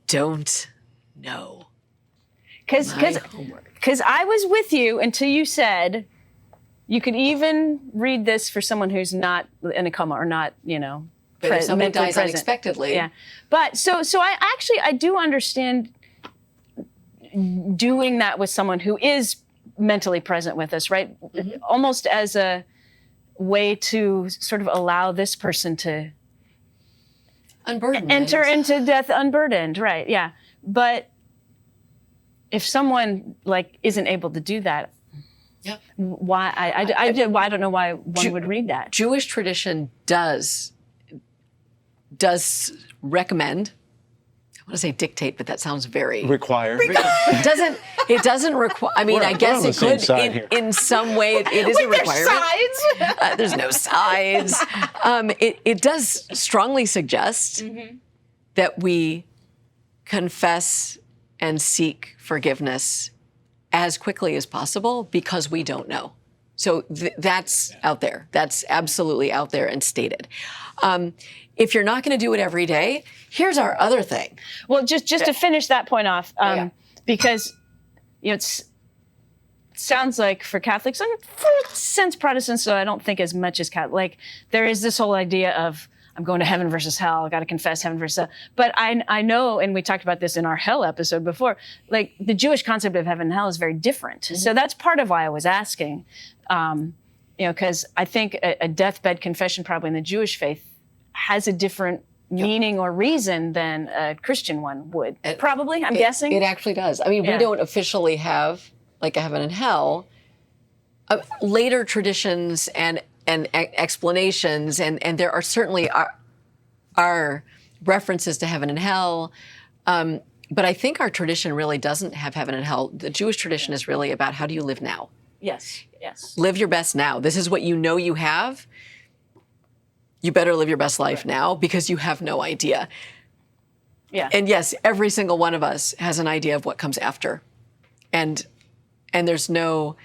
S2: don't know.
S4: Because I was with you until you said you could even read this for someone who's not in a coma or not,
S2: But if somebody
S4: mentally
S2: dies
S4: present.
S2: unexpectedly,
S4: Yeah. But so I do understand doing that with someone who is mentally present with us, right?
S2: Mm-hmm.
S4: Almost as a way to sort of allow this person to
S2: unburdened.
S4: enter into death unburdened, right? Yeah. But if someone isn't able to do that,
S2: Yeah.
S4: why? I don't know why one would read that.
S2: Jewish tradition does recommend. I want to say dictate, but that sounds very
S3: Required.
S2: It doesn't require. I mean, I guess
S3: on the
S2: it
S3: same
S2: could
S3: side here.
S2: in some way. It is a requirement.
S4: Sides.
S2: There's no sides. It does strongly suggest that we confess and seek forgiveness as quickly as possible because we don't know. So that's out there. That's absolutely out there and stated. If you're not going to do it every day, here's our other thing.
S4: Well, just to finish that point off, because it sounds like for Catholics and since Protestants, so I don't think as much as Catholic, there is this whole idea of I'm going to heaven versus hell. I got to confess heaven versus hell. But I know, and we talked about this in our hell episode before, the Jewish concept of heaven and hell is very different. Mm-hmm. So that's part of why I was asking, because I think a deathbed confession probably in the Jewish faith has a different meaning or reason than a Christian one would. Probably, I'm guessing.
S2: It actually does. I mean, we don't officially have a heaven and hell. Later traditions and explanations, and there are certainly are references to heaven and hell, but I think our tradition really doesn't have heaven and hell. The Jewish tradition is really about how do you live now.
S4: Yes.
S2: Live your best now. This is what you know you have. You better live your best life now because you have no idea.
S4: Yeah.
S2: And yes, every single one of us has an idea of what comes after. And there's no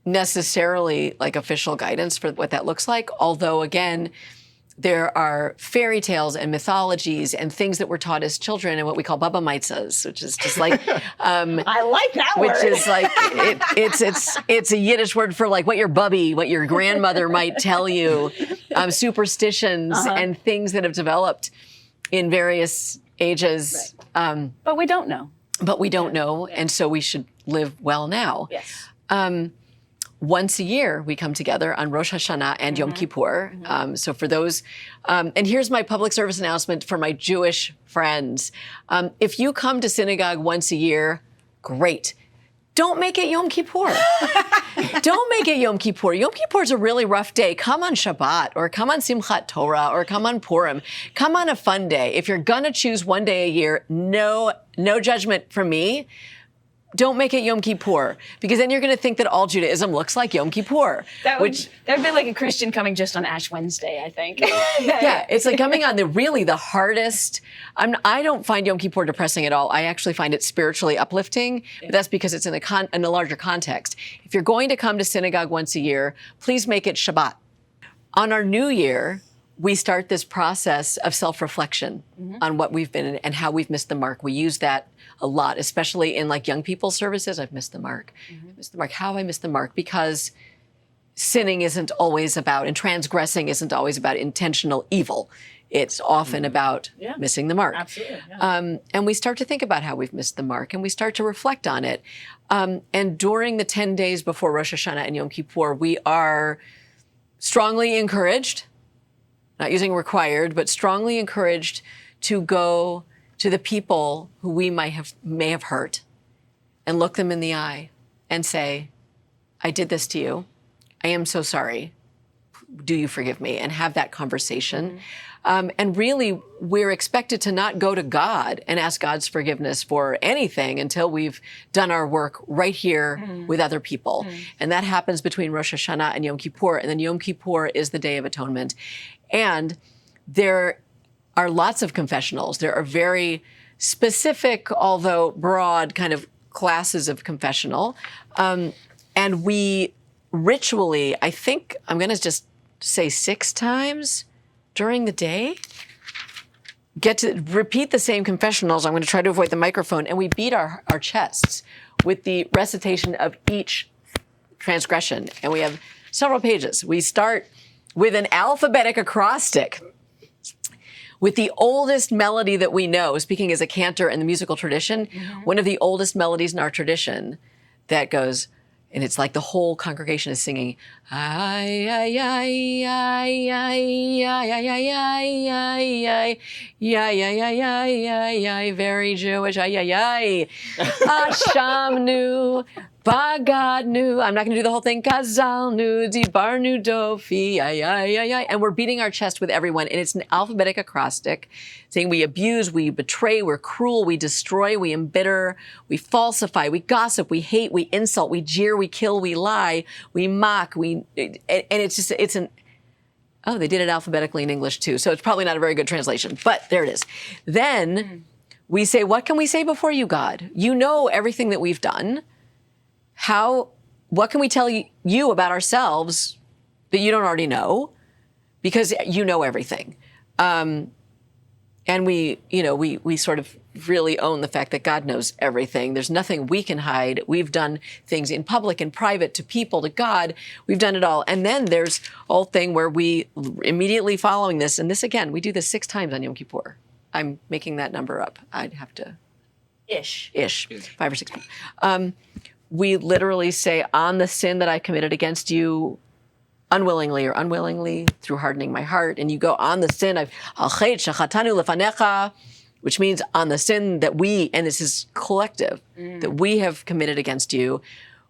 S2: necessarily official guidance for what that looks like. Although again, there are fairy tales and mythologies and things that we're taught as children and what we call baba mitzvahs, which is just I
S4: like that word.
S2: Which is it's a Yiddish word for what your grandmother might tell you, superstitions and things that have developed in various ages.
S4: Right. But we don't know.
S2: And so we should live well now.
S4: Yes.
S2: Once a year, we come together on Rosh Hashanah and Yom Kippur. So for those, and here's my public service announcement for my Jewish friends. If you come to synagogue once a year, great. Don't make it Yom Kippur. Don't make it Yom Kippur. Yom Kippur is a really rough day. Come on Shabbat, or come on Simchat Torah, or come on Purim. Come on a fun day. If you're gonna choose one day a year, no judgment from me. Don't make it Yom Kippur, because then you're going to think that all Judaism looks like Yom Kippur.
S4: That would be like a Christian coming just on Ash Wednesday, I think.
S2: Yeah, it's like coming on the hardest. I don't find Yom Kippur depressing at all. I actually find it spiritually uplifting, but that's because it's in a larger context. If you're going to come to synagogue once a year, please make it Shabbat. On our new year, we start this process of self-reflection on what we've been and how we've missed the mark. We use that a lot, especially in young people's services. I've missed the mark. Missed the mark. How have I missed the mark? Because sinning isn't always about, and transgressing isn't always about intentional evil. it's often about missing the mark.
S4: Absolutely. Yeah.
S2: And we start to think about how we've missed the mark, and we start to reflect on it. And during the 10 days before Rosh Hashanah and Yom Kippur, we are strongly encouraged, not using required, but strongly encouraged to go to the people who we may have hurt and look them in the eye and say, I did this to you. I am so sorry. Do you forgive me? And have that conversation. And really, we're expected to not go to God and ask God's forgiveness for anything until we've done our work right here with other people. And that happens between Rosh Hashanah and Yom Kippur. And then Yom Kippur is the Day of Atonement. And there are lots of confessionals. There are very specific, although broad, kind of classes of confessional. And we ritually, I think, I'm going to just say 6 times during the day, get to repeat the same confessionals. I'm going to try to avoid the microphone. And we beat our chests with the recitation of each transgression. And we have several pages. We start with an alphabetic acrostic with the oldest melody that we know, speaking as a cantor in the musical tradition, one of the oldest melodies in our tradition that goes, and it's like the whole congregation is singing, ay, ay, ay, ay, ay, ay, ay, ay, ay, ay, ay, ay, ay, ay, ay, very Jewish, ay, ay, ay, Ashamnu, Bagadnu, I'm not going to do the whole thing, Kazalnu, Dibarnu, Dofi, ay, ay, ay, ay, and we're beating our chest with everyone, and it's an alphabetic acrostic, saying we abuse, we betray, we're cruel, we destroy, we embitter, we falsify, we gossip, we hate, we insult, we jeer, we kill, we lie, we mock, and it's just, oh, they did it alphabetically in English too, so it's probably not a very good translation, but there it is. Then we say, what can we say before you, God? You know everything that we've done. What can we tell you about ourselves that you don't already know? Because you know everything. And we sort of really own the fact that God knows everything. There's nothing we can hide. We've done things in public and private, to people, to God. We've done it all. And then there's a whole thing where we immediately following this, and this again, we do this 6 times on Yom Kippur. I'm making that number up. I'd have to. Ish. 5 or 6 people. We literally say, on the sin that I committed against you, unwillingly or unwillingly, through hardening my heart. And you go, on the sin of al-chet shachatanu lefanecha, which means on the sin that we, and this is collective, that we have committed against you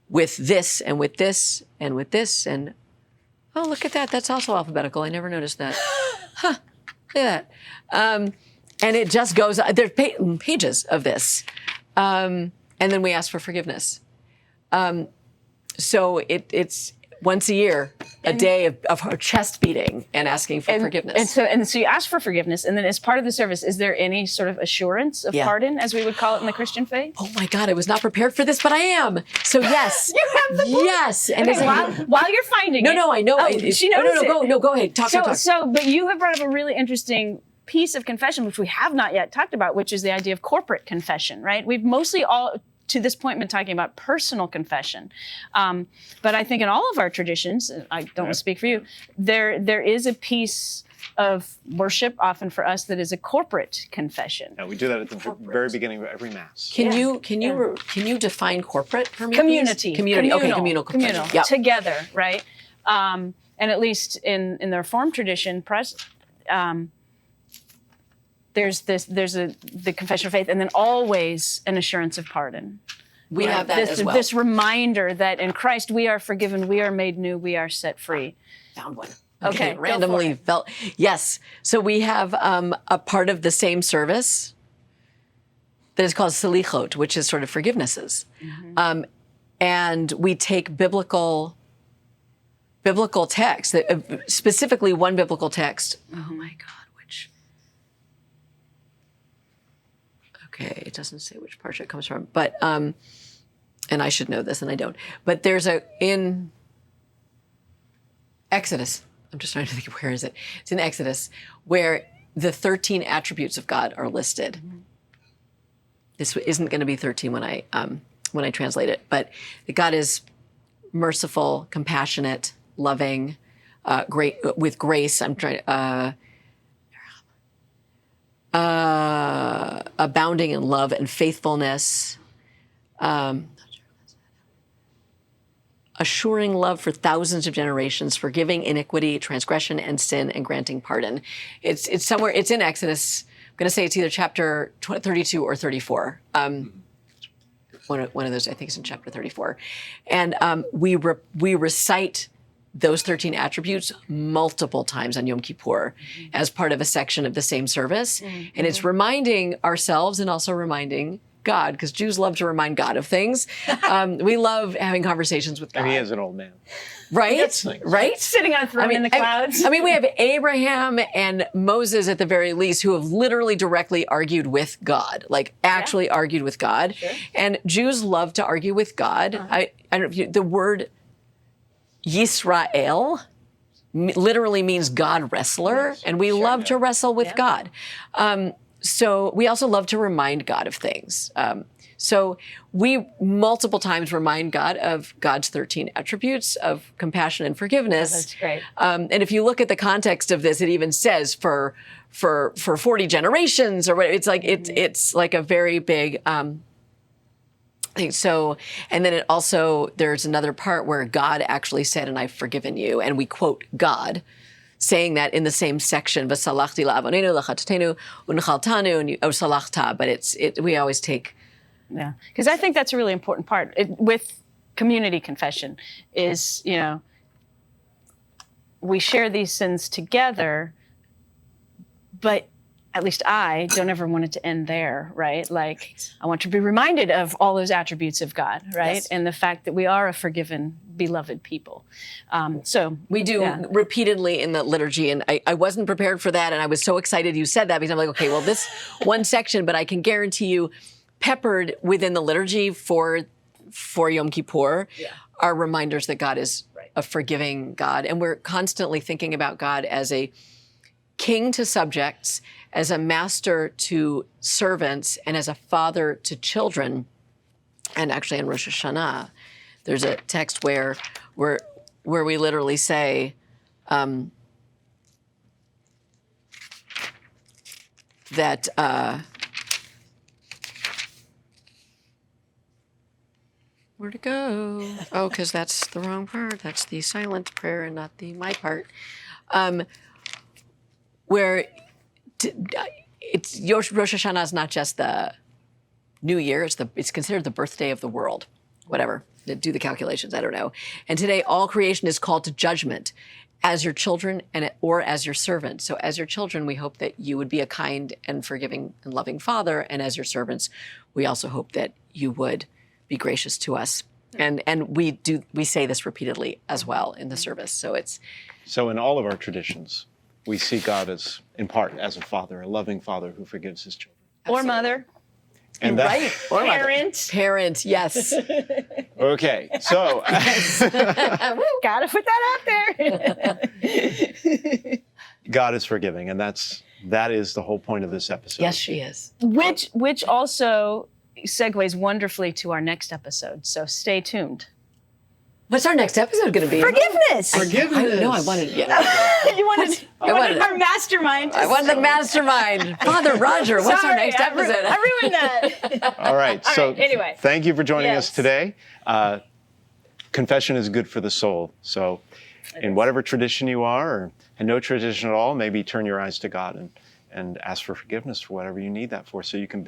S2: with this and with this and with this. And, oh, look at that. That's also alphabetical. I never noticed that. Huh, look at that. And it just goes, there's pages of this. And then we ask for forgiveness. So it's once a year, a day of her chest beating and asking for forgiveness.
S4: And so you ask for forgiveness, and then as part of the service, is there any sort of assurance of pardon, as we would call it in the Christian faith?
S2: Oh my God, I was not prepared for this, but I am. So yes.
S4: You have the book.
S2: Yes. And
S4: okay, while you're finding it.
S2: No, I know.
S4: She knows it.
S2: Go ahead. Talk.
S4: But you have brought up a really interesting piece of confession, which we have not yet talked about, which is the idea of corporate confession, right? We've mostly all, to this point, been talking about personal confession. But I think in all of our traditions, I don't speak for you, there is a piece of worship often for us that is a corporate confession.
S3: Yeah, we do that at the very beginning of every Mass.
S2: Can you define corporate for me?
S4: Community.
S2: Community. Okay, communal.
S4: Yep. Together, right? And at least in the Reformed tradition, there's the confession of faith, and then always an assurance of pardon.
S2: We have that as well.
S4: This reminder that in Christ we are forgiven, we are made new, we are set free.
S2: Found one.
S4: Okay,
S2: randomly felt. Yes. So we have a part of the same service that is called selichot, which is sort of forgivenesses. And we take biblical text, specifically one biblical text. Oh my God. Okay, it doesn't say which parsha it comes from, but, and I should know this and I don't, but there's in Exodus, I'm just trying to think of where is it? It's in Exodus, where the 13 attributes of God are listed. This isn't going to be 13 when I translate it, but God is merciful, compassionate, loving, great, with grace. I'm trying, abounding in love and faithfulness, assuring love for thousands of generations, forgiving iniquity, transgression, and sin, and granting pardon. It's somewhere, it's in Exodus. I'm going to say it's either chapter 32 or 34. One of those, I think, is in chapter 34. And we recite those 13 attributes multiple times on Yom Kippur as part of a section of the same service. And it's reminding ourselves and also reminding God, because Jews love to remind God of things. We love having conversations with God.
S3: And he is an old man.
S2: Right? Right?
S4: Sitting on a throne in the clouds.
S2: I mean, we have Abraham and Moses at the very least who have literally directly argued with God, like actually argued with God. Sure. And Jews love to argue with God. I don't know if the word Yisrael literally means God wrestler, and we love to wrestle with God. So we also love to remind God of things. So we multiple times remind God of God's 13 attributes of compassion and forgiveness.
S4: That's great.
S2: And if you look at the context of this, it even says for 40 generations or what. It's like it's like a very big thing. So, and then it also, there's another part where God actually said, "And I've forgiven you," and we quote God saying that in the same section, "V'salachti la'avonenu l'chatatenu u'nechaltanu," and salachta, but we always take.
S4: Yeah, because I think that's a really important part with community confession is, we share these sins together, but at least I don't ever want it to end there, right? Like, I want to be reminded of all those attributes of God, right? Yes. And the fact that we are a forgiven, beloved people. So
S2: we do repeatedly in the liturgy, and I wasn't prepared for that, and I was so excited you said that because I'm like, okay, well, this one section, but I can guarantee you, peppered within the liturgy for Yom Kippur are reminders that God is a forgiving God, and we're constantly thinking about God as a king to subjects, as a master to servants, and as a father to children. And actually in Rosh Hashanah, there's a text where we literally say that where'd it go? Oh, because that's the wrong part. That's the silent prayer and not my part. Where it's Rosh Hashanah is not just the New Year. It's considered the birthday of the world. Whatever. Do the calculations. I don't know. And today, all creation is called to judgment, as your children or as your servants. So, as your children, we hope that you would be a kind and forgiving and loving father, and as your servants, we also hope that you would be gracious to us. And we say this repeatedly as well in the service. So
S3: in all of our traditions, we see God as, in part, as a father, a loving father who forgives his children.
S4: Or mother.
S3: And
S2: right. Or
S4: parent.
S2: Parent, yes.
S3: Okay, so.
S4: Gotta put that out there.
S3: God is forgiving, and that is the whole point of this episode.
S2: Yes, she is.
S4: Which also segues wonderfully to our next episode, so stay tuned.
S2: What's our next episode going to be?
S4: Forgiveness.
S2: I wanted. Yeah.
S4: you wanted our mastermind.
S2: I wanted the mastermind. Father Roger, what's our next episode?
S4: I ruined that.
S3: All right. So
S4: anyway,
S3: thank you for joining us today. Confession is good for the soul. So, in whatever tradition you are, and no tradition at all, maybe turn your eyes to God and ask for forgiveness for whatever you need that for, so you can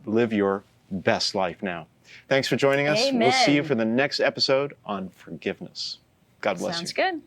S3: live your best life now. Thanks for joining us.
S4: Amen.
S3: We'll see you for the next episode on forgiveness. God bless you.
S4: Sounds good.